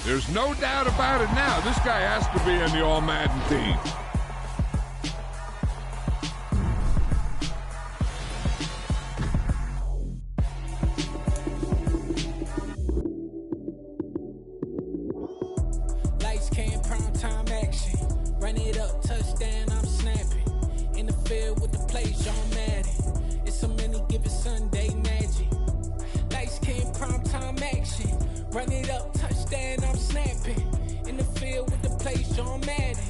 There's no doubt about it now. This guy has to be in the All-Madden team. Lights, cam, prime time action. Run it up, touchdown, I'm snapping. In the field with the plays, John Madden. It's so many given Sunday magic. Lights, cam, prime time action. Run it up, touchdown, I'm snapping. In the field with the plays, John Madden.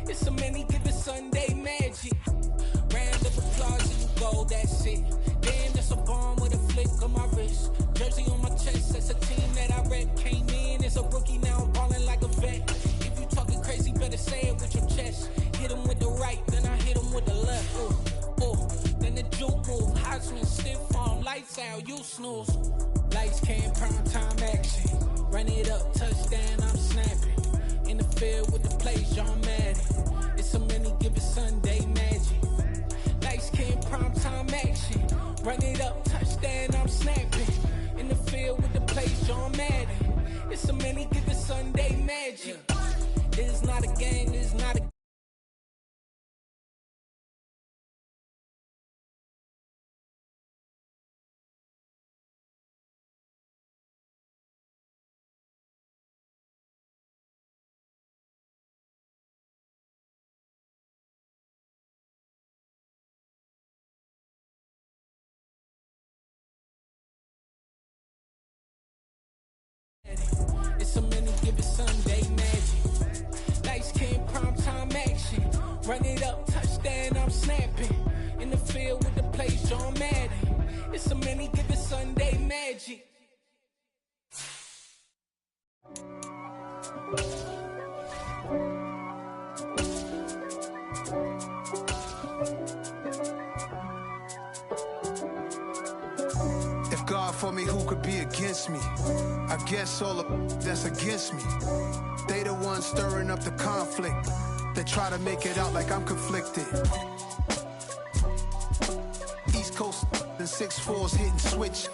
It's so many given Sunday magic. Round of applause and you go, that's it. Damn, that's a bomb with a flick on my wrist. Jersey on my chest, that's a team that I rep. Came in as a rookie, now I'm ballin' like a vet. If you talking crazy, better say it with your chest. Hit him with the right, then I hit him with the left. Then the juke move, Heisman, stiff arm, lights out, you snooze. Lights, cam, prime time action. Run it up, touchdown, I'm snapping. In the field with the plays, John Madden. It's so many given Sunday magic. Lights, cam, prime time action. Run it up, touchdown, I'm snapping. In the field with the plays, John Madden. It's so many given Sunday magic. This is not a game, this is not a It's so many given Sunday magic. Lights, cam, prime time action. Run it up, touchdown, I'm snapping. In the field with the plays, John Madden. It's so many given Sunday magic. If God for me, who could be against me? I guess all of that's against me. They the ones stirring up the conflict. They try to make it out like I'm conflicted. East Coast and 6'4's hitting switch.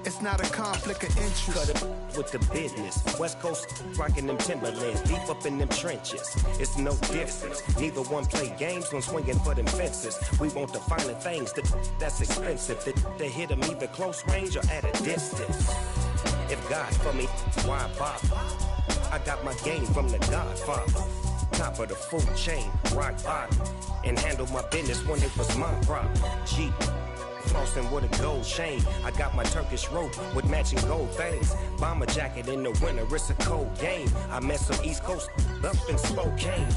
It's not a conflict of interest. Cut it with the business. West Coast rocking them Timberlands, deep up in them trenches. It's no difference. Neither one play games when swinging for them fences. We want the finer things that's expensive. That they hit them either close range or at a distance. If God for me, why bother? I got my game from the Godfather. Top of the food chain, rock bottom. And handle my business when it was my problem. Jeep. Flossing with a gold chain. I got my Turkish rope with matching gold things. Bomber jacket in the winter, it's a cold game. I met some East Coast up in Spokane.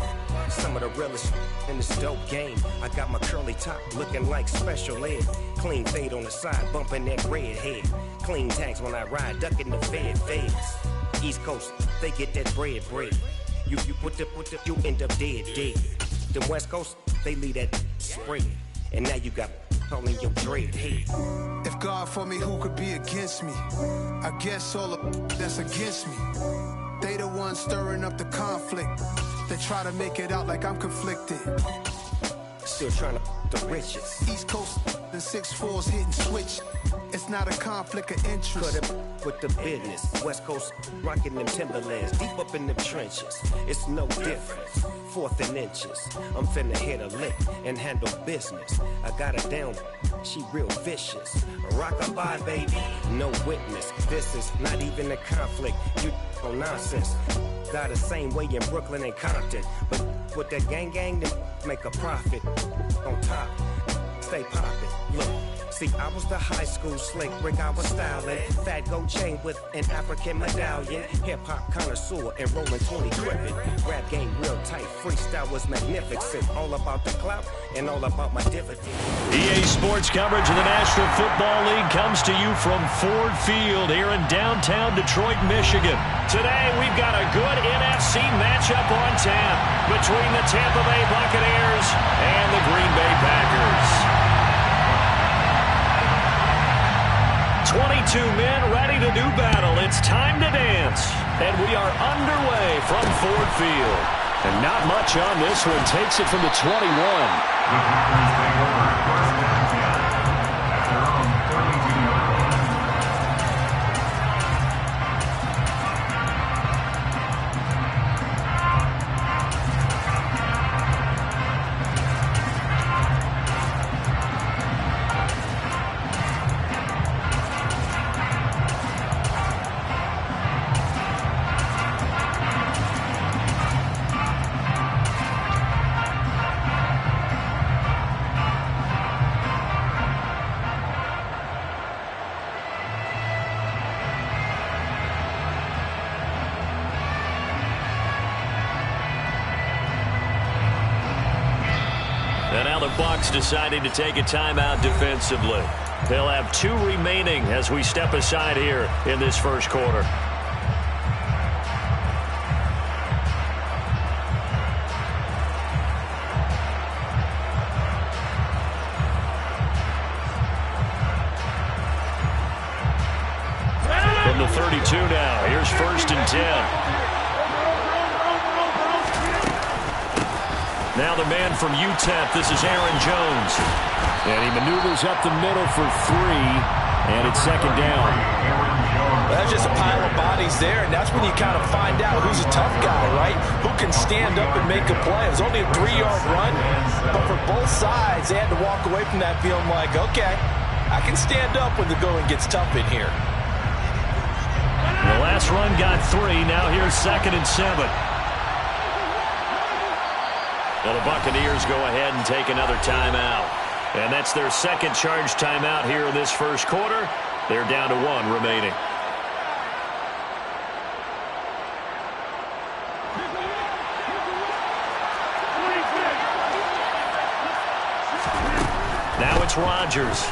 Some of the realest in this dope game. I got my curly top looking like special ed. Clean fade on the side, bumping that red head. Clean tags when I ride, ducking the feds. East Coast, they get that bread. You put the, you end up dead. Them West Coast, they leave that spread. And now you got in your dread head. If God for me, who could be against me? I guess all of that's against me. They the ones stirring up the conflict. They try to make it out like I'm conflicted. Still trying to the riches. East Coast and 6'4's hitting switch. It's not a conflict of interest. Cut it with the business. West Coast rocking them Timberlands, deep up in them trenches. It's no difference. 4th and inches. I'm finna hit a lick and handle business. I got her down, she real vicious. Rock-a-bye, baby, no witness. This is not even a conflict. You on nonsense. Got the same way in Brooklyn and Compton. But with that gang, then make a profit. On top, stay poppin'. Look. See, I was the high school slick Rick, I was styling. Fat gold chain with an African medallion. Hip-hop connoisseur and rolling 20 gripping. Rap game real tight, freestyle was magnificent. All about the clout and all about my dividend. EA Sports coverage of the National Football League comes to you from Ford Field here in downtown Detroit, Michigan. Today, we've got a good NFC matchup on tap between the Tampa Bay Buccaneers and the Green Bay Packers. 22 men ready to do battle. It's time to dance. And we are underway from Ford Field. And not much on this one. Takes it from the 21. now the Bucs deciding to take a timeout defensively. They'll have 2 remaining as we step aside here in this first quarter. From the 32 now, here's 1st and 10. Now the man from UTEP, this is Aaron Jones. And he maneuvers up the middle for 3, and it's 2nd down. That's just a pile of bodies there, and that's when you kind of find out who's a tough guy, right? Who can stand up and make a play. It was only a 3-yard run, but for both sides, they had to walk away from that feeling like, okay, I can stand up when the going gets tough in here. The last run got 3, now here's 2nd and 7. Well, the Buccaneers go ahead and take another timeout. And that's their 2nd charge timeout here in this first quarter. They're down to 1 remaining. Now it's Rodgers.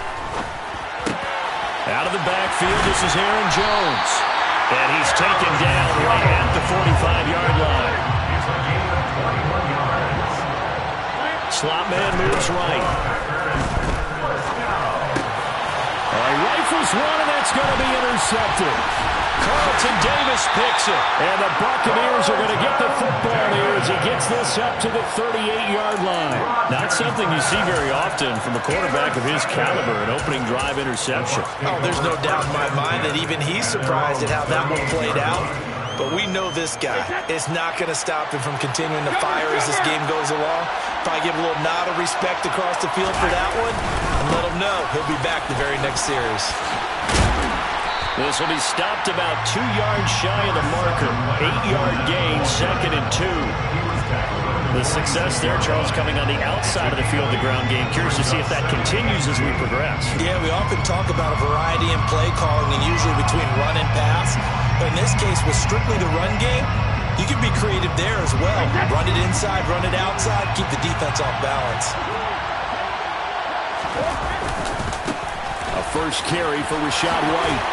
Out of the backfield, this is Aaron Jones. And he's taken down right at the 45-yard line. Slot man moves right. Rifles one, and that's going to be intercepted. Carlton Davis picks it. And the Buccaneers are going to get the football here as he gets this up to the 38-yard line. Not something you see very often from a quarterback of his caliber, an opening drive interception. Oh, there's no doubt in my mind that even he's surprised at how that one played out. But we know this guy is not going to stop him from continuing to fire as this game goes along. Probably give a little nod of respect across the field for that one and let him know he'll be back the very next series. This will be stopped about 2 yards shy of the marker. 8-yard gain, 2nd and 2. The success there, Charles, coming on the outside of the field, the ground game. Curious to see if that continues as we progress. Yeah, we often talk about a variety in play calling and usually between run and pass. But in this case, with strictly the run game, you can be creative there as well. Run it inside, run it outside, keep the defense off balance. A first carry for Rachaad White.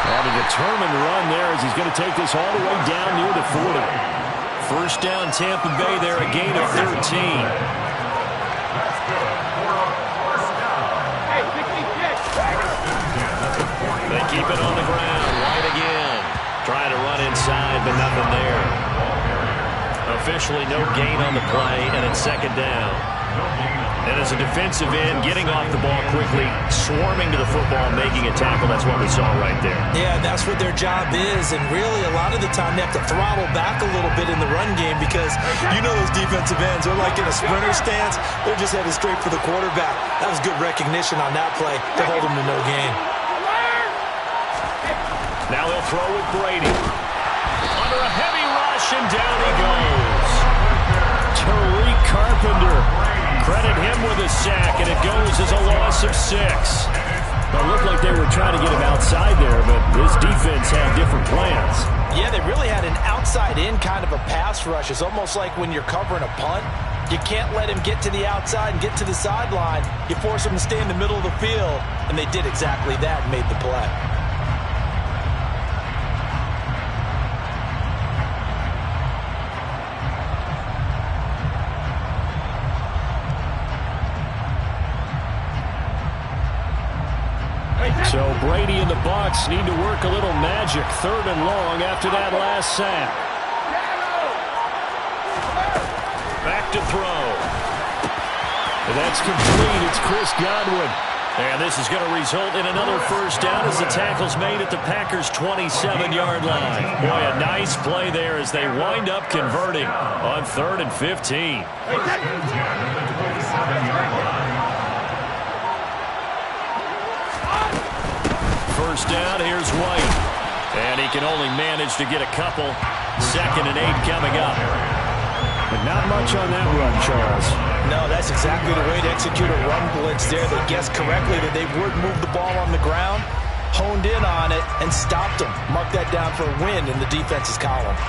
And a determined run there as he's going to take this all the way down near the 40. First down, Tampa Bay there, a gain of 13. They keep it on the ground. White again. Trying to run inside, but nothing there. Officially no gain on the play, and it's 2nd down. And as a defensive end, getting off the ball quickly, swarming to the football, making a tackle, that's what we saw right there. Yeah, that's what their job is, and really a lot of the time they have to throttle back a little bit in the run game because you know those defensive ends, they're like in a sprinter stance, they're just headed straight for the quarterback. That was good recognition on that play to hold them to no gain. Now they'll throw with Brady. Under a heavy rush, and down he goes. Tariq Carpenter. Credit him with a sack, and it goes as a loss of 6. It looked like they were trying to get him outside there, but this defense had different plans. Yeah, they really had an outside-in kind of a pass rush. It's almost like when you're covering a punt, you can't let him get to the outside and get to the sideline. You force him to stay in the middle of the field, and they did exactly that and made the play. So Brady and the Bucs need to work a little magic. 3rd and long after that last sack. Back to throw. And that's complete. It's Chris Godwin. And this is going to result in another first down as the tackle's made at the Packers' 27-yard line. Boy, a nice play there as they wind up converting on 3rd and 15. First down, here's White. And he can only manage to get a couple. 2nd and 8 coming up. But not much on that run, Charles. No, that's exactly the way to execute a run blitz there. They guessed correctly that they would move the ball on the ground, honed in on it, and stopped them. Mark that down for a win in the defense's column.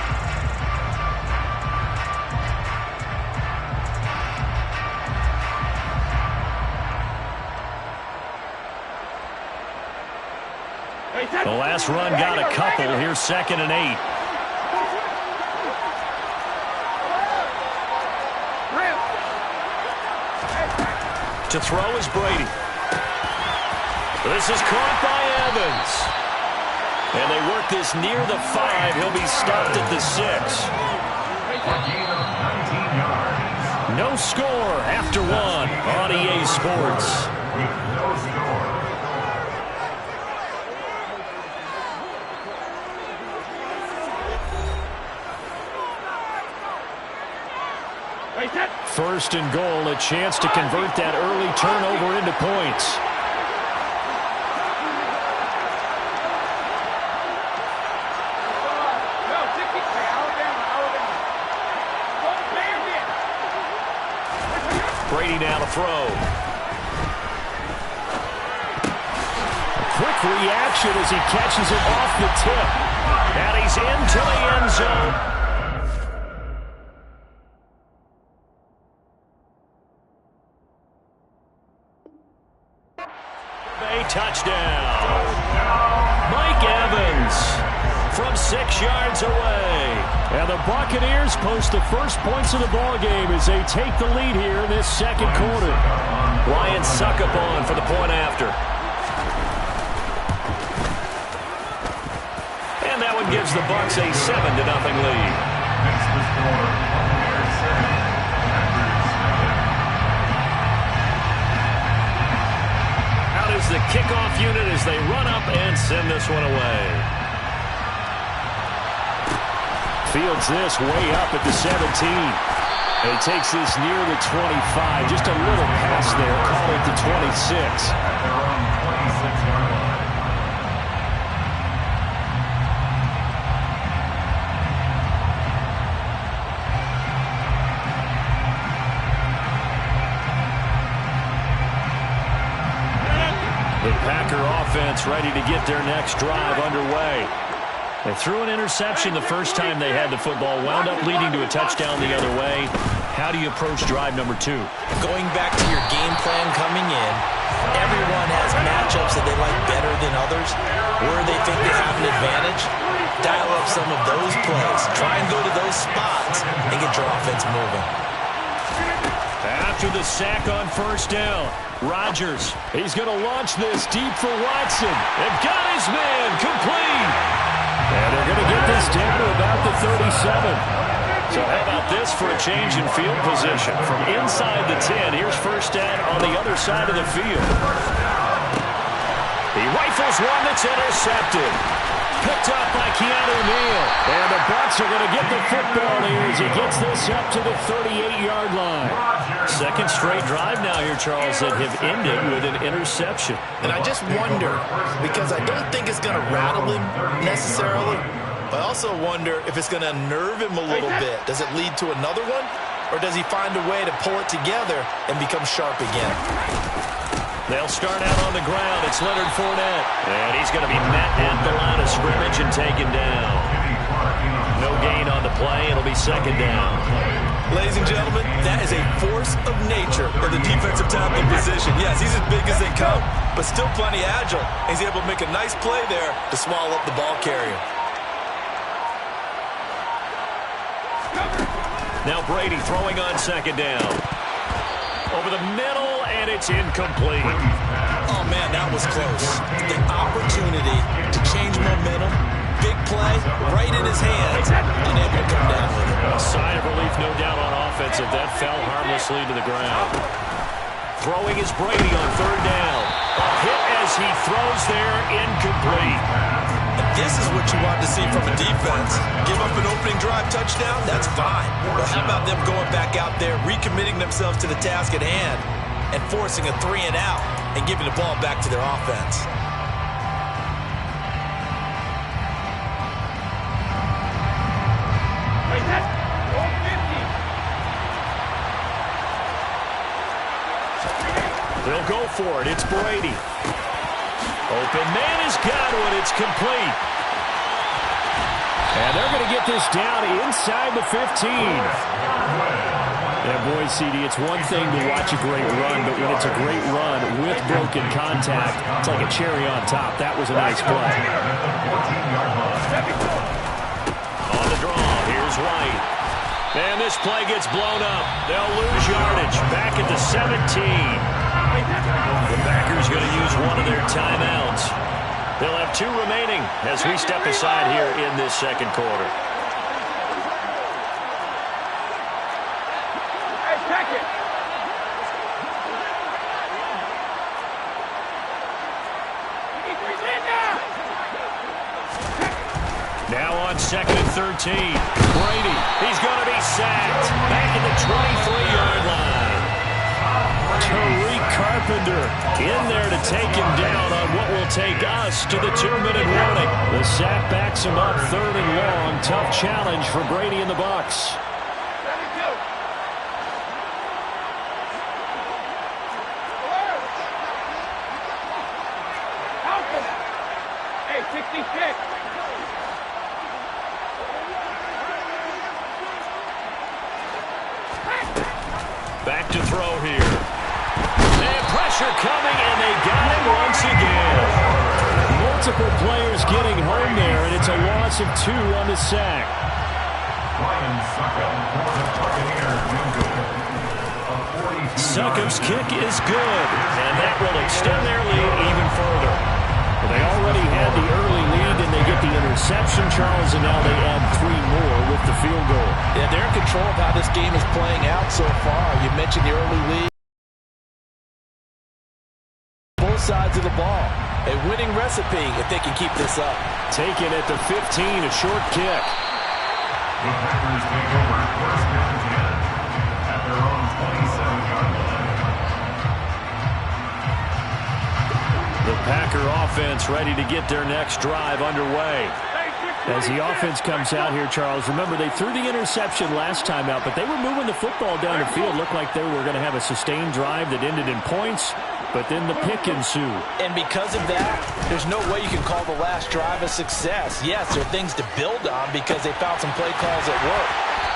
The last run got a couple. Here's 2nd and 8. To throw is Brady. This is caught by Evans. And they work this near the 5. He'll be stopped at the 6. No score after 1 on EA Sports. First and goal, a chance to convert that early turnover into points. Brady now to throw. Quick reaction as he catches it off the tip. And he's into the end zone. Touchdown. Mike Evans from 6 yards away. And the Buccaneers post the first points of the ball game as they take the lead here in this second quarter. Lions suck up on for the point after. And that one gives the Bucs a 7-0 lead. The kickoff unit as they run up and send this one away. Fields this way up at the 17. And he takes this near the 25. Just a little pass there. Call it the 26. The Packer offense ready to get their next drive underway. They threw an interception the first time they had the football, wound up leading to a touchdown the other way. How do you approach drive number 2? Going back to your game plan coming in, everyone has matchups that they like better than others, where they think they have an advantage. Dial up some of those plays. Try and go to those spots and get your offense moving. After the sack on first down, Rodgers, he's going to launch this deep for Watson. And got his man complete. And they're going to get this down to about the 37. So how about this for a change in field position? From inside the 10, here's first down on the other side of the field. He rifles one that's intercepted. Picked up by Keanu Neal. And the Bucs are going to get the football here as he gets this up to the 38-yard line. Second straight drive now here, Charles, that have ended with an interception. And I just wonder, because I don't think it's going to rattle him necessarily, but I also wonder if it's going to unnerve him a little bit. Does it lead to another one? Or does he find a way to pull it together and become sharp again? They'll start out on the ground. It's Leonard Fournette. And he's going to be met at the line of scrimmage and taken down. No gain on the play. It'll be second down. Ladies and gentlemen, that is a force of nature in the defensive tackle position. Yes, he's as big as they come, but still plenty agile. He's able to make a nice play there to swallow up the ball carrier. Now Brady throwing on second down. Over the middle, and it's incomplete. Oh, man, that was close. The opportunity to change momentum, big play, right in his hands, unable to come down with it. A sigh of relief, no doubt, on offense if that fell harmlessly to the ground. Throwing is Brady on third down. A hit as he throws there, incomplete. And this is what you want to see from a defense. Give up an opening drive touchdown, that's fine. But how about them going back out there, recommitting themselves to the task at hand, and forcing a 3-and-out and giving the ball back to their offense? They'll go for it. It's Brady. Open man has got one. It's complete. And they're going to get this down inside the 15. Yeah, boy, CD, it's one thing to watch a great run, but when it's a great run with broken contact, it's like a cherry on top. That was a nice play. On the draw, here's White. And this play gets blown up. They'll lose yardage. Back at the 17. The Packers going to use one of their timeouts. They'll have 2 remaining as we step aside here in this second quarter. Now on 2nd and 13. Brady, he's going to be sacked. Back at the 23-yard line. Tariq Carpenter in there to take him down on what will take us to the 2-minute warning. The sack backs him up 3rd and long. Tough challenge for Brady and the Bucs. Hey, 66. Back to throw here. And pressure coming, and they got him once again. Multiple players getting home there, and it's a loss of 2 on the sack. Succop's kick is good, and that will extend their lead even further. They already had the early lead, and they get the interception, Charles, and now they add 3 more with the field goal. Yeah, they're in control of how this game is playing out so far. You mentioned the early lead. Both sides of the ball. A winning recipe if they can keep this up. Taken at the 15, a short kick. The Packers take over 1st and 10 at their own 27-yard line. The Packer offense ready to get their next drive underway. As the offense comes out here, Charles, remember they threw the interception last time out, but they were moving the football down the field. Looked like they were going to have a sustained drive that ended in points, but then the pick ensued. And because of that, there's no way you can call the last drive a success. Yes, there are things to build on because they found some play calls that work.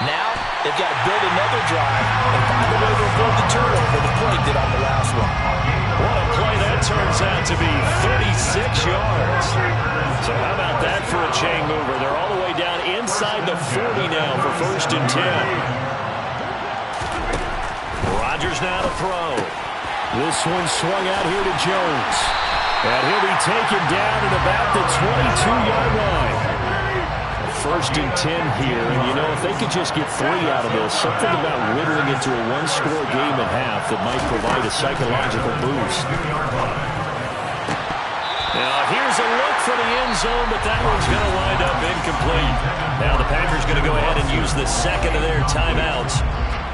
Now, they've got to build another drive and find a way to avoid the turnover the play did on the last one. What a play that turns out to be, 36 yards. So how about that for a chain mover? They're all the way down inside the 40 now for 1st and 10. Rodgers now to throw. This one swung out here to Jones. And he'll be taken down at about the 22-yard line. 1st and 10 here, and you know, if they could just get 3 out of this, something about whittling it to a 1-score game at half that might provide a psychological boost. Now, here's a look for the end zone, but that one's going to wind up incomplete. Now, the Packers going to go ahead and use the second of their timeouts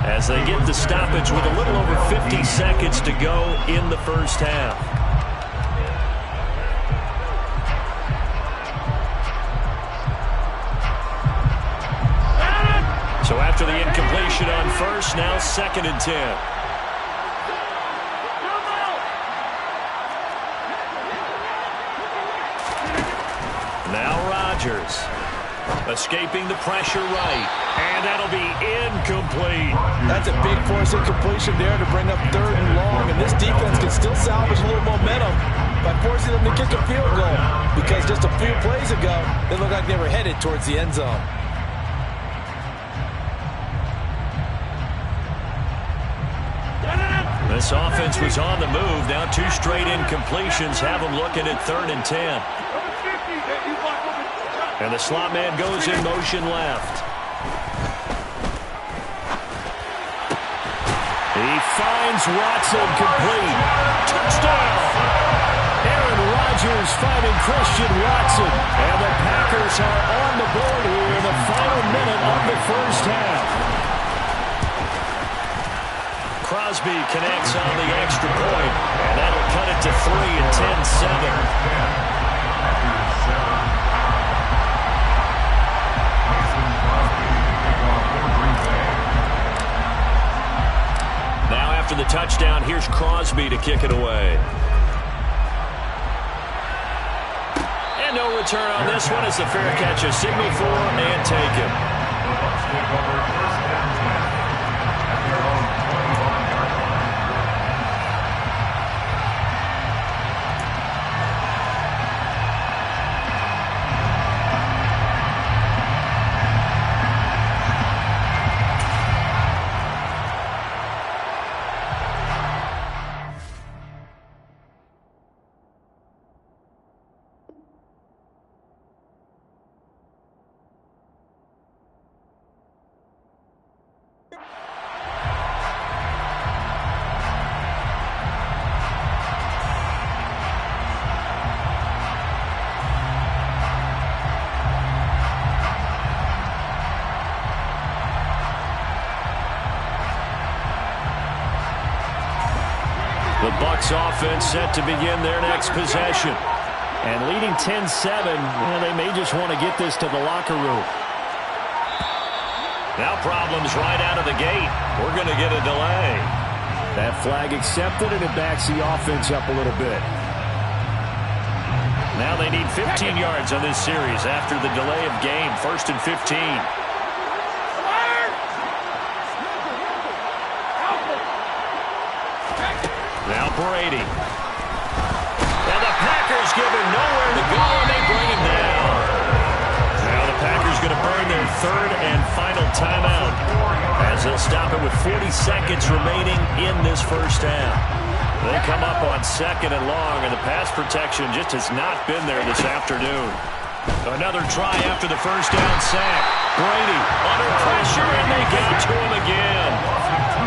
as they get the stoppage with a little over 50 seconds to go in the first half. So after the incompletion on 1st, now 2nd and 10. Now Rodgers escaping the pressure right, and that'll be incomplete. That's a big force incompletion there to bring up 3rd and long, and this defense can still salvage a little momentum by forcing them to kick a field goal because just a few plays ago, they looked like they were headed towards the end zone. This offense was on the move. Now 2 straight incompletions have them looking at 3rd and 10. And the slot man goes in motion left. He finds Watson complete. Touchdown! Aaron Rodgers finding Christian Watson. And the Packers are on the board here in the final minute of the first half. Crosby connects on the extra point, and that'll cut it to 3 and 10-7. Now after the touchdown, here's Crosby to kick it away. And no return on this one as the fair catch is signaled for and taken. The Bucs offense set to begin their next possession. And leading 10-7, they may just want to get this to the locker room. Now problems right out of the gate. We're going to get a delay. That flag accepted, and it backs the offense up a little bit. Now they need 15 yards on this series after the delay of game. 1st and 15. Now Brady. And the Packers give him nowhere to go, and they bring him down. Now the Packers going to burn their 3rd and final timeout as they'll stop it with 40 seconds remaining in this first half. They come up on 2nd and long, and the pass protection just has not been there this afternoon. Another try after the first down sack. Brady under pressure, and they got to him again.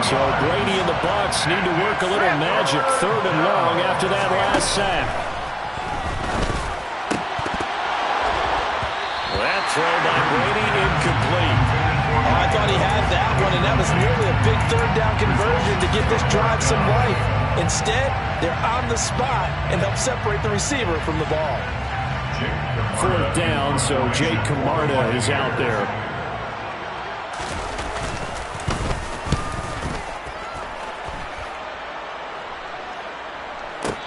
So Brady and the Bucs need to work a little magic 3rd and long after that last sack. That throw by Brady incomplete. I thought he had that one, and that was nearly a big 3rd down conversion to give this drive some life. Instead, they're on the spot and help separate the receiver from the ball. 4th down, so Jake Camarda is out there.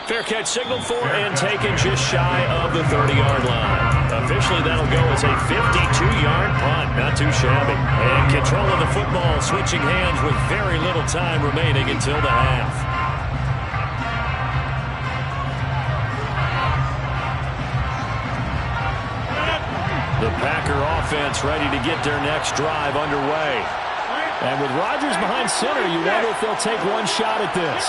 Fair catch signaled for and taken just shy of the 30-yard line. Officially, that'll go as a 52-yard punt. Not too shabby. And control of the football switching hands with very little time remaining until the half. The Packer offense ready to get their next drive underway. And with Rodgers behind center, you wonder if they'll take one shot at this.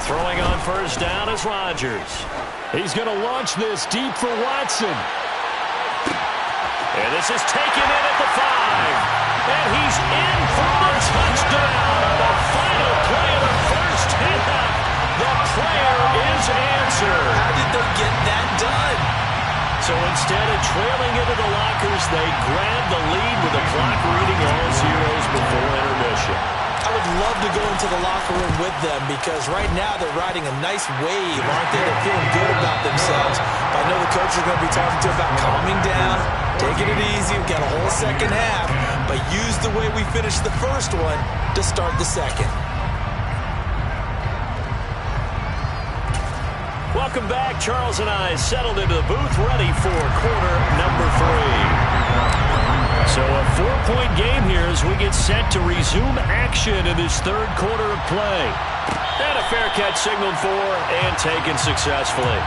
Throwing on 1st down is Rodgers. He's going to launch this deep for Watson. And this is taken in at the 5. And he's in for the touchdown on the final play of the first half. The prayer is answered. How did they get that done? So instead of trailing into the lockers, they grab the lead with the clock reading all zeros before intermission. I would love to go into the locker room with them because right now they're riding a nice wave, aren't they? They're feeling good about themselves. But I know the coach is going to be talking to them about calming down, taking it easy. We've got a whole second half, but use the way we finished the first one to start the second. Welcome back. Charles and I settled into the booth, ready for quarter number 3. So a 4-point game here as we get set to resume action in this 3rd quarter of play. And a fair catch signaled for and taken successfully.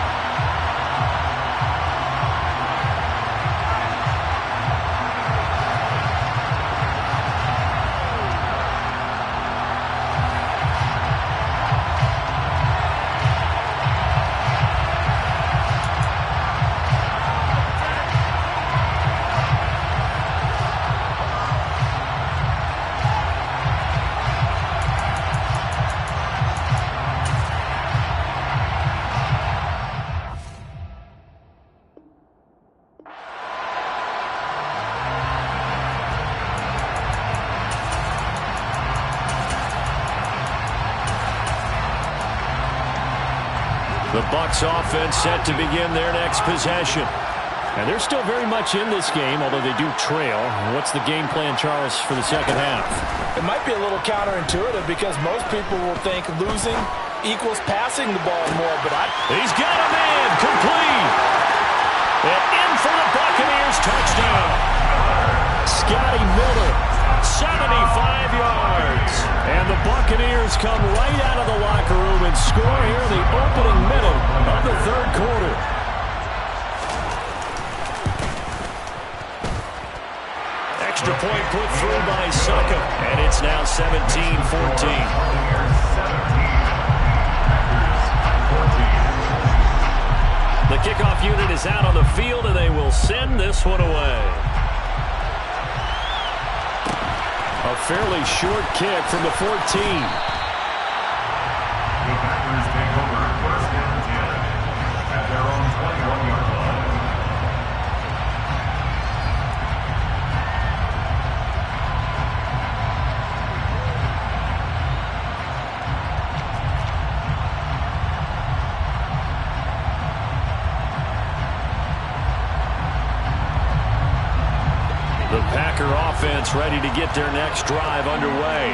The Bucs offense set to begin their next possession. And they're still very much in this game, although they do trail. What's the game plan, Charles, for the second half? It might be a little counterintuitive because most people will think losing equals passing the ball more, but He's got a man, complete. And in for the Buccaneers touchdown. Scotty Miller, 75 yards. And the Buccaneers come right out of the locker room and score here in the opening minute of the 3rd quarter. Extra point put through by Succa, and it's now 17-14. The kickoff unit is out on the field, and they will send this one away. A fairly short kick from the 14. The Packers take over 1st and 10 at their own 21-yard line. The Packer offense ready to get their next drive underway.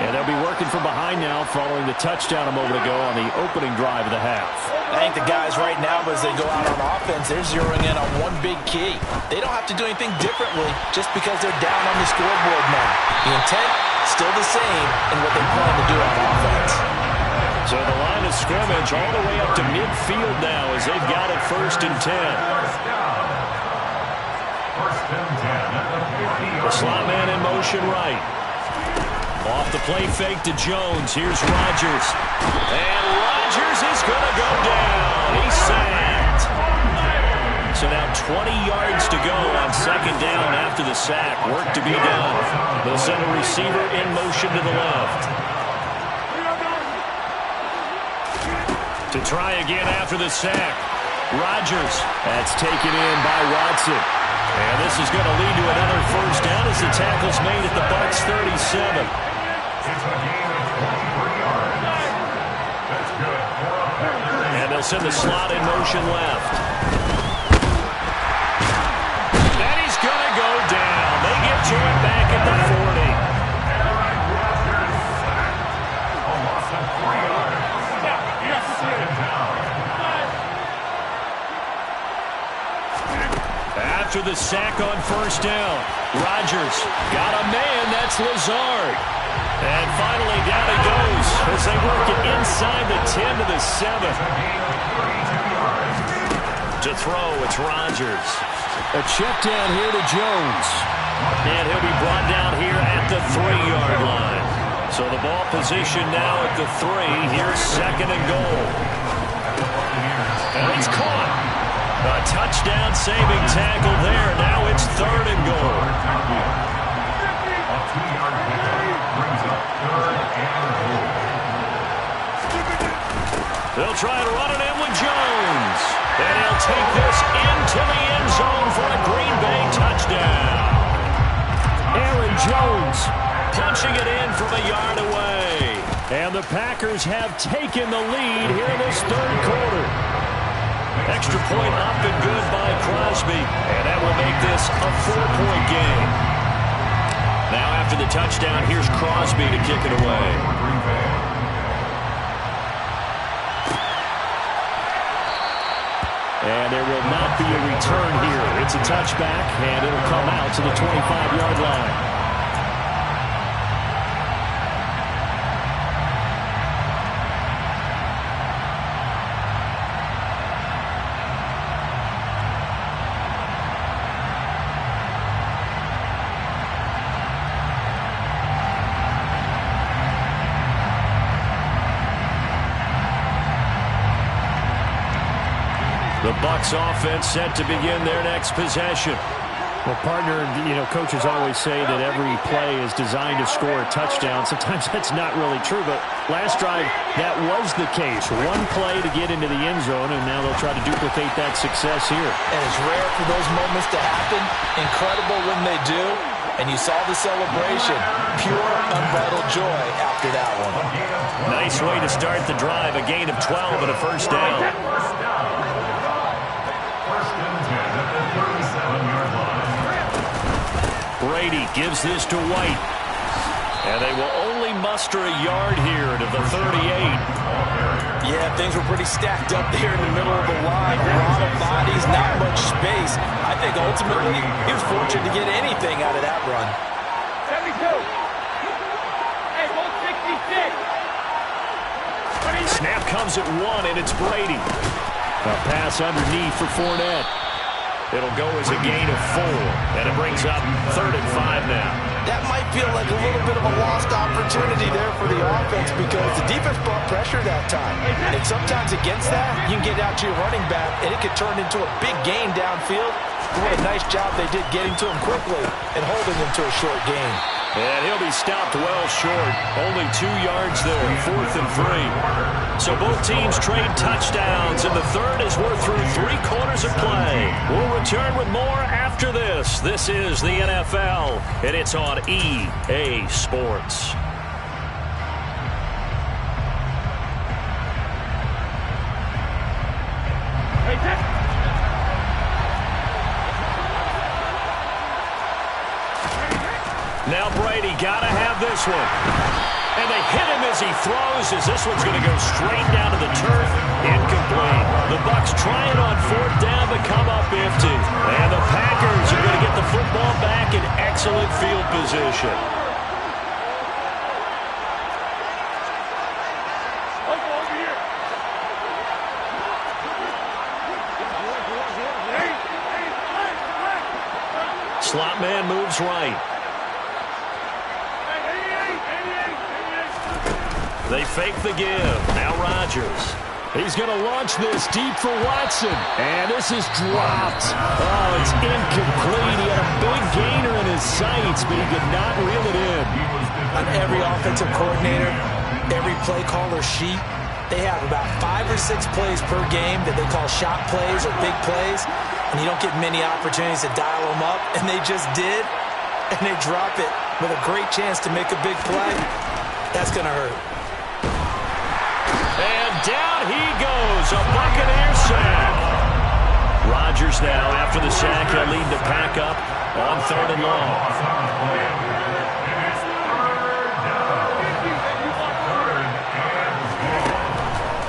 And they'll be working from behind now following the touchdown a moment ago on the opening drive of the half. I think the guys right now, as they go out on offense, they're zeroing in on one big key. They don't have to do anything differently just because they're down on the scoreboard now. The intent, still the same in what they plan to do on offense. So the line of scrimmage all the way up to midfield now as they've got it 1st and 10. The slot man in motion right. Off the play fake to Jones. Here's Rodgers. And Rodgers is going to go down. He's sacked. So now 20 yards to go on 2nd down after the sack. Work to be done. They'll send a receiver in motion to the left. To try again after the sack. Rodgers. That's taken in by Watson. And this is going to lead to another 1st down as the tackle's made at the Bucs 37. And they'll send the slot in motion left. And he's going to go down. They get to it back at the 40. After the sack on 1st down, Rodgers got a man. That's Lazard. And finally down he goes as they work it inside the 10 to the 7. To throw, it's Rodgers. A check down here to Jones. And he'll be brought down here at the 3-yard line. So the ball position now at the 3. Here's 2nd and goal. And he's caught. A touchdown-saving tackle there. Now it's 3rd and goal. They'll try to run it in with Jones. And he'll take this into the end zone for a Green Bay touchdown. Aaron Jones punching it in from a yard away. And the Packers have taken the lead here in this 3rd quarter. Extra point up and good by Crosby. And that will make this a 4-point game. Now after the touchdown, here's Crosby to kick it away. And there will not be a return here. It's a touchback, and it'll come out to the 25-yard line. The Bucs offense set to begin their next possession. Well, partner, coaches always say that every play is designed to score a touchdown. Sometimes that's not really true, but last drive, that was the case. One play to get into the end zone, and now they'll try to duplicate that success here. And it's rare for those moments to happen. Incredible when they do. And you saw the celebration. Pure, unbridled joy after that one. Nice way to start the drive. A gain of 12 and a 1st down. Brady gives this to White. And they will only muster a yard here to the 38. Yeah, things were pretty stacked up there in the middle of the line. A lot of bodies, not much space. I think ultimately he was fortunate to get anything out of that run. 72. Hey, 166. Snap comes at 1, and it's Brady. A pass underneath for Fournette. It'll go as a gain of 4, and it brings up 3rd and 5 now. That might feel like a little bit of a lost opportunity there for the offense because the defense brought pressure that time. And sometimes against that, you can get out to your running back, and it could turn into a big gain downfield. What a nice job they did getting to him quickly and holding him to a short gain. And he'll be stopped well short. Only 2 yards there, 4th and 3. So both teams trade touchdowns, and the 3rd as we're through 3 quarters of play. We'll return with more after this. This is the NFL, and it's on EA Sports. Now Brady got to have this one. And they hit him as he throws, as this one's going to go straight down to the turf. Incomplete. The Bucs trying on 4th down to come up empty. And the Packers are going to get the football back in excellent field position. Slot man moves right. They fake the give. Now Rodgers. He's going to launch this deep for Watson. And this is dropped. Oh, it's incomplete. He had a big gainer in his sights, but he could not reel it in. On every offensive coordinator, every play caller sheet, they have about 5 or 6 plays per game that they call shot plays or big plays. And you don't get many opportunities to dial them up. And they just did. And they drop it with a great chance to make a big play. That's going to hurt. And down he goes, a Buccaneer sack. Rodgers now, after the sack, he'll lead the pack up on 3rd and long.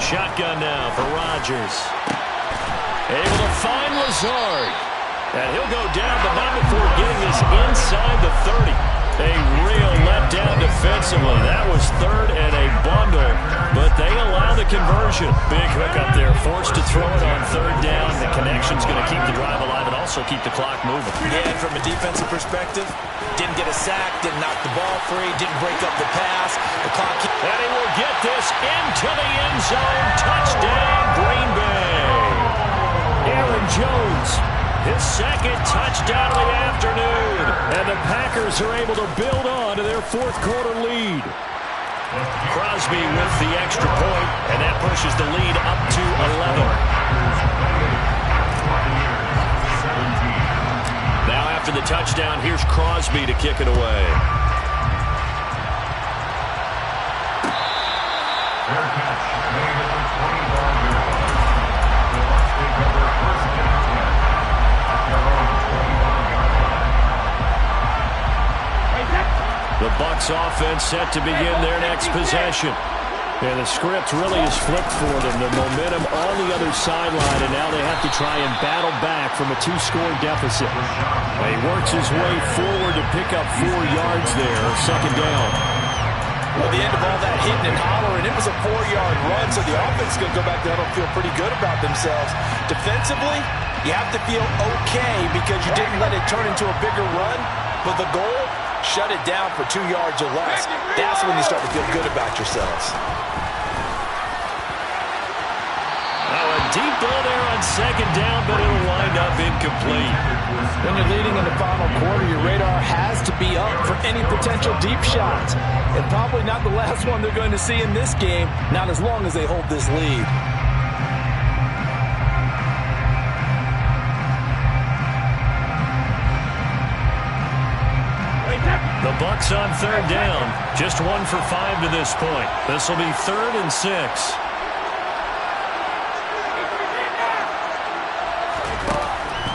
Shotgun now for Rodgers. Able to find Lazard. And he'll go down, but not before getting this inside the 30. A real letdown defensively. That was 3rd and a bundle, but they allow the conversion. Big hook up there, forced to throw it on 3rd down. The connection's going to keep the drive alive and also keep the clock moving. Yeah, and from a defensive perspective, didn't get a sack, didn't knock the ball free, didn't break up the pass. The clock. And he will get this into the end zone. Touchdown, Green Bay. Aaron Jones. His 2nd touchdown of the afternoon. And the Packers are able to build on to their 4th quarter lead. Crosby with the extra point, and that pushes the lead up to 11. Now after the touchdown, here's Crosby to kick it away. Fair catch made at the 20-yard line. The Bucs take over 1st down at their own 21-yard line. The Bucs offense set to begin their next possession. And the script really is flipped for them. The momentum on the other sideline, and now they have to try and battle back from a 2-score deficit. He works his way forward to pick up 4 yards there, 2nd down. Well, the end of all that hitting and hollering, it was a 4-yard run, so the offense is going to go back there and feel pretty good about themselves. Defensively, you have to feel okay because you didn't let it turn into a bigger run, but the goal, shut it down for 2 yards or less. That's when you start to feel good about yourselves. Deep ball there on 2nd down, but it'll wind up incomplete. When you're leading in the final quarter, your radar has to be up for any potential deep shots. And probably not the last one they're going to see in this game, not as long as they hold this lead. The Bucs on 3rd down. Just 1 for 5 to this point. This will be 3rd and 6.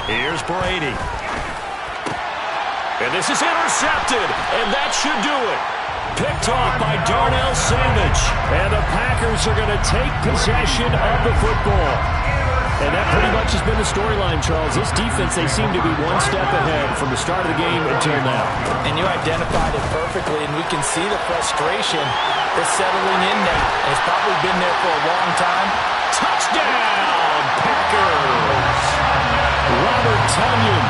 Here's Brady. And this is intercepted, and that should do it. Picked off by Darnell Savage. And the Packers are going to take possession of the football. And that pretty much has been the storyline, Charles. This defense, they seem to be 1 step ahead from the start of the game until now. And you identified it perfectly, and we can see the frustration is settling in now. It's probably been there for a long time. Touchdown, Packers! Robert Tonyan,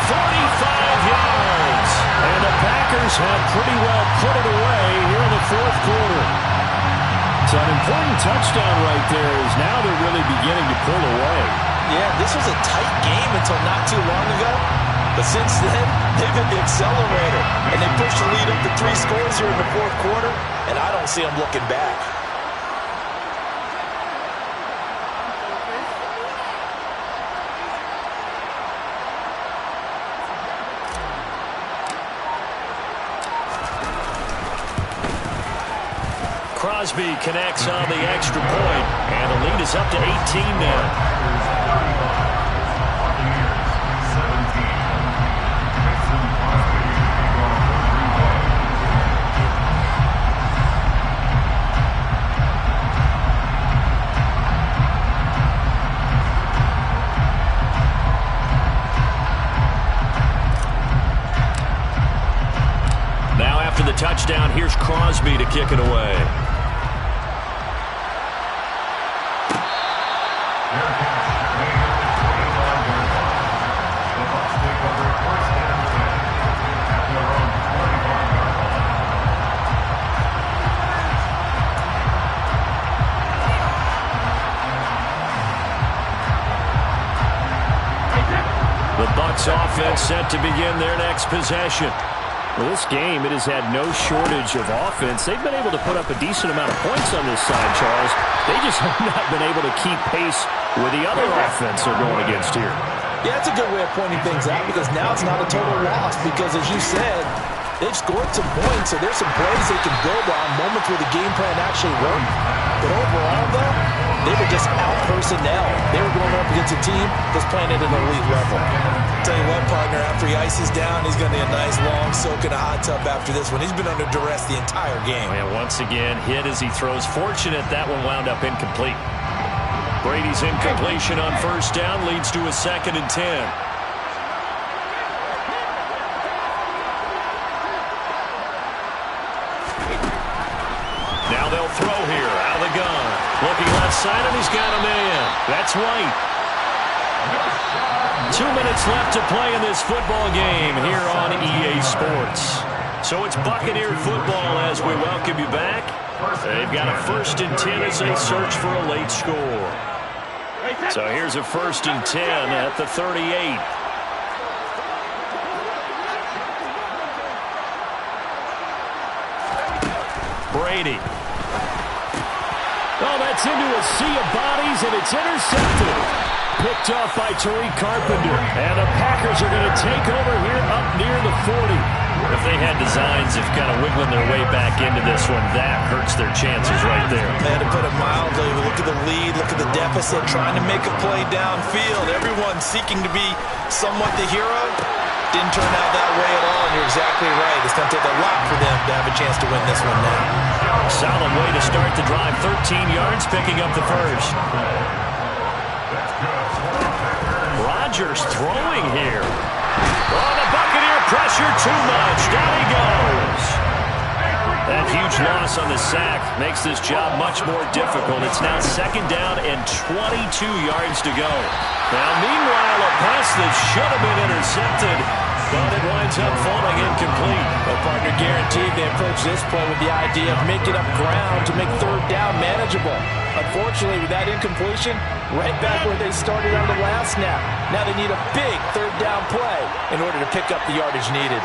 45 yards. And the Packers have pretty well put it away here in the 4th quarter. So an important touchdown right there is now they're really beginning to pull away. Yeah, this was a tight game until not too long ago. But since then, they've hit the accelerator. And they pushed the lead up to 3 scores here in the 4th quarter. And I don't see them looking back. Crosby connects on the extra point, and the lead is up to 18 now. touchdown. Here's Crosby to kick it away. The Bucs offense set to begin their next possession. Well, this game, it has had no shortage of offense. They've been able to put up a decent amount of points on this side, Charles. They just have not been able to keep pace with the other offense they're going against here. Yeah, it's a good way of pointing things out because now it's not a total loss because, as you said, they've scored some points, so there's some plays they can build on, moments where the game plan actually worked. But overall, though, they were just out-personnel. They were going up against a team that's playing at an elite level. Tell you what, partner, after he ices down, he's going to need a nice long soak in a hot tub after this one. He's been under duress the entire game. And once again, hit as he throws. Fortunate that one wound up incomplete. Brady's incompletion on first down leads to a 2nd and 10. Now they'll throw here out of the gun. Looking left side, and he's got a man. That's White. 2 minutes left to play in this football game here on EA Sports. So it's Buccaneer football as we welcome you back. They've got a 1st and 10 as they search for a late score. So here's a 1st and 10 at the 38. Brady. Oh, that's into a sea of bodies, and it's intercepted. Picked off by Tariq Carpenter. And the Packers are going to take over here up near the 40. If they had designs of kind of wiggling their way back into this one, that hurts their chances right there. Man, to put it mildly, look at the lead, look at the deficit, trying to make a play downfield. Everyone seeking to be somewhat the hero. Didn't turn out that way at all, and you're exactly right. It's going to take a lot for them to have a chance to win this one now. Solid way to start the drive. 13 yards, picking up the first. Rodgers throwing here. Oh, the Buccaneer pressure too much. Down he goes. That huge loss on the sack makes this job much more difficult. It's now 2nd down and 22 yards to go. Now, meanwhile, a pass that should have been intercepted, but it winds up falling incomplete. Well, partner, guaranteed they approach this play with the idea of making up ground to make 3rd down manageable. Unfortunately, with that incompletion, right back where they started on the last snap. Now they need a big 3rd down play in order to pick up the yardage needed.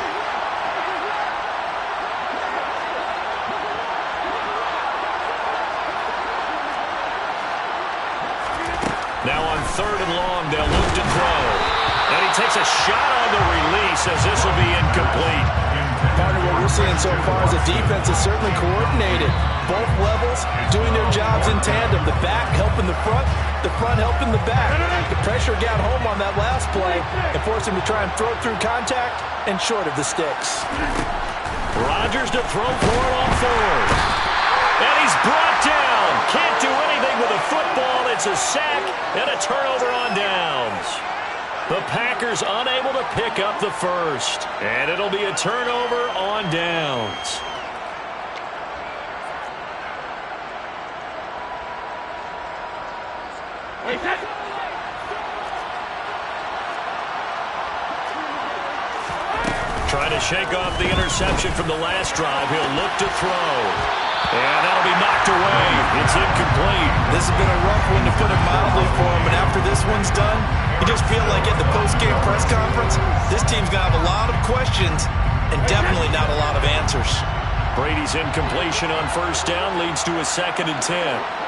Now on 3rd and long, they'll look to throw. And he takes a shot on the release as this will be incomplete. Partner, what we're seeing so far is a defense is certainly coordinated. Both levels doing their jobs in tandem. The back helping the front helping the back. The pressure got home on that last play and forced him to try and throw through contact and short of the sticks. Rodgers to throw for it on 4th. And he's brought down. Can't do anything with a football. It's a sack and a turnover on downs. The Packers unable to pick up the first. And it'll be a turnover on downs. Trying to shake off the interception from the last drive. He'll look to throw. And that'll be knocked away. It's incomplete. This has been a rough one, to put it mildly, for him. And after this one's done, you just feel like at the post-game press conference, this team's going to have a lot of questions and definitely not a lot of answers. Brady's incompletion on 1st down leads to a 2nd and 10.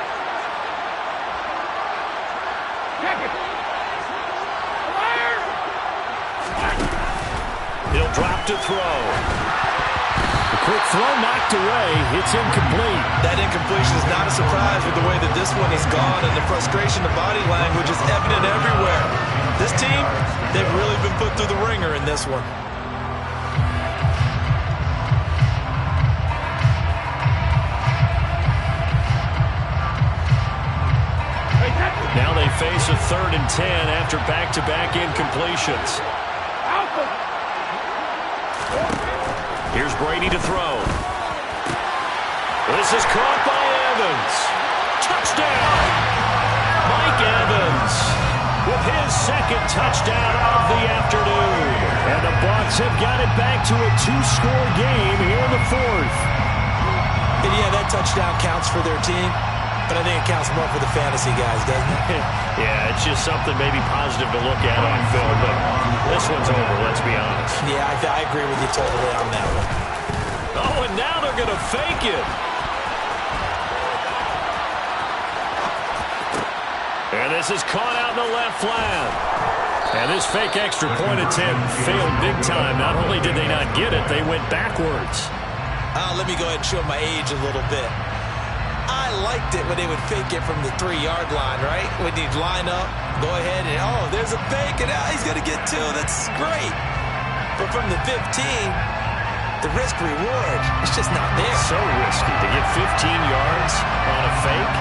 He'll drop to throw. The quick throw knocked away. It's incomplete. That incompletion is not a surprise with the way that this one has gone, and the frustration, the body language is evident everywhere. This team, they've really been put through the ringer in this one. Now they face a 3rd and 10 after back-to-back incompletions. Here's Brady to throw. This is caught by Evans. Touchdown! Mike Evans with his second touchdown of the afternoon. And the Bucs have got it back to a 2-score game here in the fourth. And yeah, that touchdown counts for their team, but I think it counts more for the fantasy guys, doesn't it? Yeah, it's just something maybe positive to look at on film, but this one's over, let's be honest. Yeah, I agree with you totally on that one. Oh, and now they're going to fake it. And this is caught out in the left flat. And this fake extra point attempt failed big time. Not only did they not get it, they went backwards. Let me go ahead and show my age a little bit. I liked it when they would fake it from the 3-yard line, right? When you'd line up, go ahead and, oh, there's a fake, and he's going to get 2. That's great. But from the 15, the risk-reward, it's just not there. So risky to get 15 yards on a fake.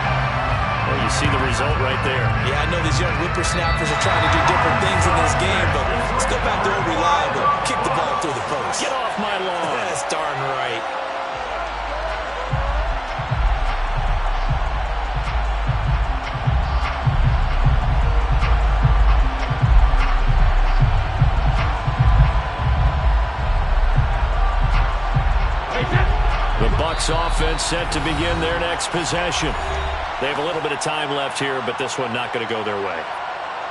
Well, you see the result right there. Yeah, I know these young whippersnappers are trying to do different things in this game, but let's go back to old reliable. Kick the ball through the post. Get off my lawn. That's darn right. The Bucs offense set to begin their next possession. They have a little bit of time left here, but this one not going to go their way.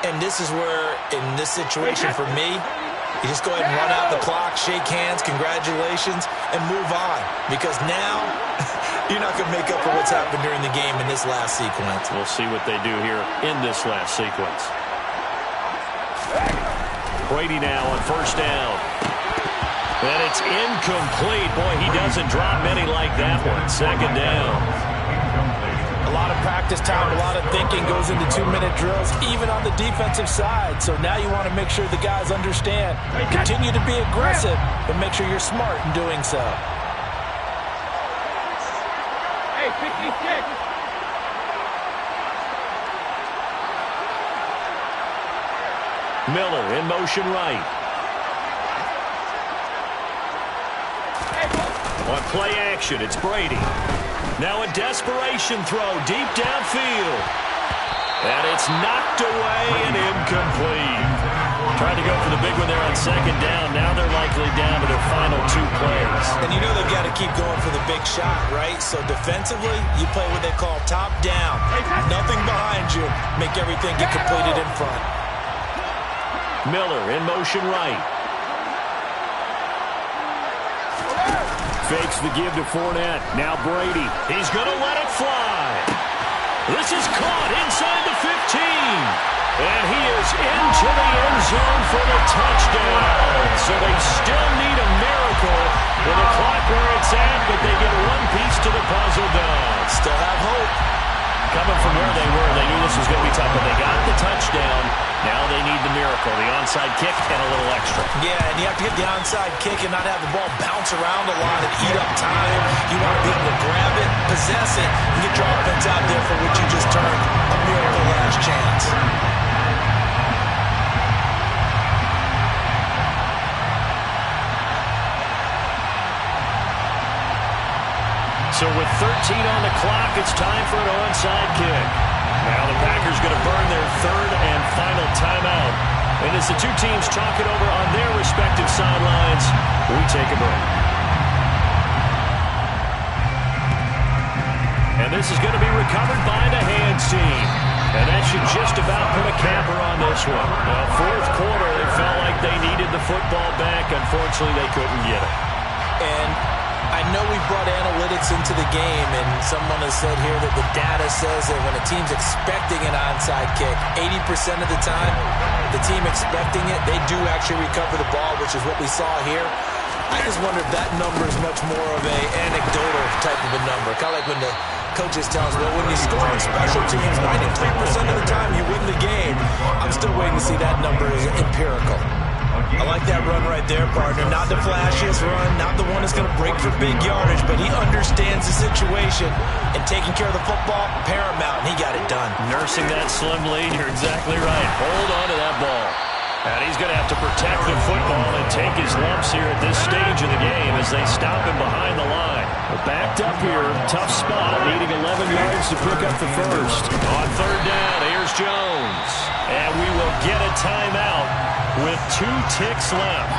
And this is where, in this situation for me, you just go ahead and run out the clock, shake hands, congratulations, and move on. Because now, you're not going to make up for what's happened during the game in this last sequence. We'll see what they do here in this last sequence. Brady now on first down. And it's incomplete. Boy, he doesn't drop many like that one. Second down. A lot of practice time, a lot of thinking goes into 2-minute drills, even on the defensive side. So now you want to make sure the guys understand. Continue to be aggressive, but make sure you're smart in doing so. Hey, 56. Miller in motion right. On play action, it's Brady. Now a desperation throw deep downfield. And it's knocked away and incomplete. Tried to go for the big one there on second down. Now they're likely down to their final 2 plays. And you know they've got to keep going for the big shot, right? So defensively, you play what they call top down. Nothing behind you. Make everything get completed in front. Miller in motion right. Fakes the give to Fournette. Now Brady. He's going to let it fly. This is caught inside the 15. And he is into the end zone for the touchdown. So they still need a miracle with the clock where it's at, but they get one piece to the puzzle done. Still have hope. Coming from where they were, they knew this was going to be tough, but they got the touchdown. Now they need the miracle, the onside kick and a little extra. Yeah, and you have to get the onside kick and not have the ball bounce around a lot and eat up time. You want to be able to grab it, possess it, and get your offense out there for what you just termed a miracle last chance. So with 13 on the clock, it's time for an onside kick. Now the Packers going to burn their 3rd and final timeout. And as the 2 teams talk it over on their respective sidelines, we take a break. And this is going to be recovered by the hands team. And that should just about put a capper on this one. Now, 4th quarter, they felt like they needed the football back. Unfortunately, they couldn't get it. And I know we brought analytics into the game, and someone has said here that the data says that when a team's expecting an onside kick, 80% of the time, the team expecting it, they do actually recover the ball, which is what we saw here. I just wonder if that number is much more of an anecdotal type of a number. Kind of like when the coaches tell us, well, when you score on special teams, 93% of the time you win the game. I'm still waiting to see that number is empirical. I like that run right there, partner. Not the flashiest run, not the one that's going to break for big yardage, but he understands the situation, and taking care of the football, paramount, and he got it done. Nursing that slim lead, you're exactly right. Hold on to that ball. And he's going to have to protect the football and take his lumps here at this stage of the game as as they stop him behind the line. Backed up here, tough spot, needing 11 yards to pick up the first. On third down, here's Jones. And we will get a timeout with 2 ticks left.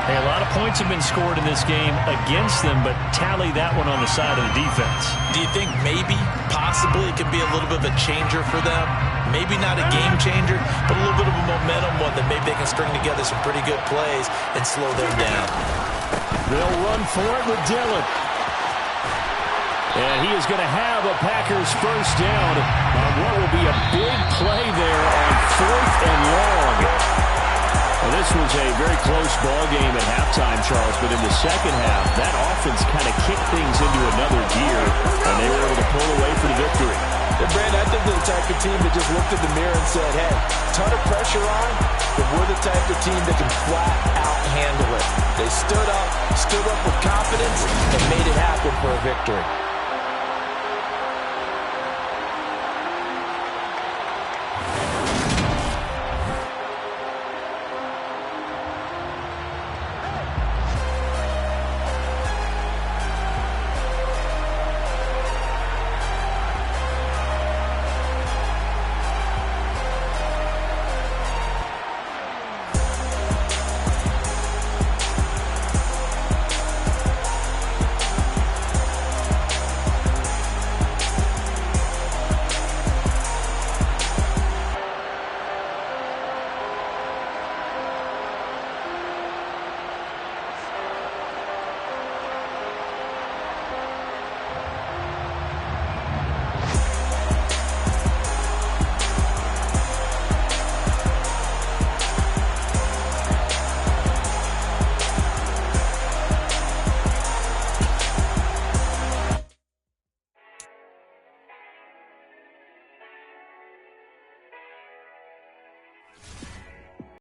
Hey, a lot of points have been scored in this game against them, but tally that one on the side of the defense. Do you think maybe, possibly, it could be a little bit of a changer for them? Maybe not a game changer, but a little bit of a momentum one that maybe they can string together some pretty good plays and slow them down. They'll run for it with Dillon. And he is going to have a Packers first down on what will be a big play there on 4th and long. Well, this was a very close ball game at halftime, Charles, but in the second half, that offense kind of kicked things into another gear, and they were able to pull away for the victory. And Brandon, I think they're the type of team that just looked in the mirror and said, hey, ton of pressure on, but we're the type of team that can flat out handle it. They stood up with confidence, and made it happen for a victory.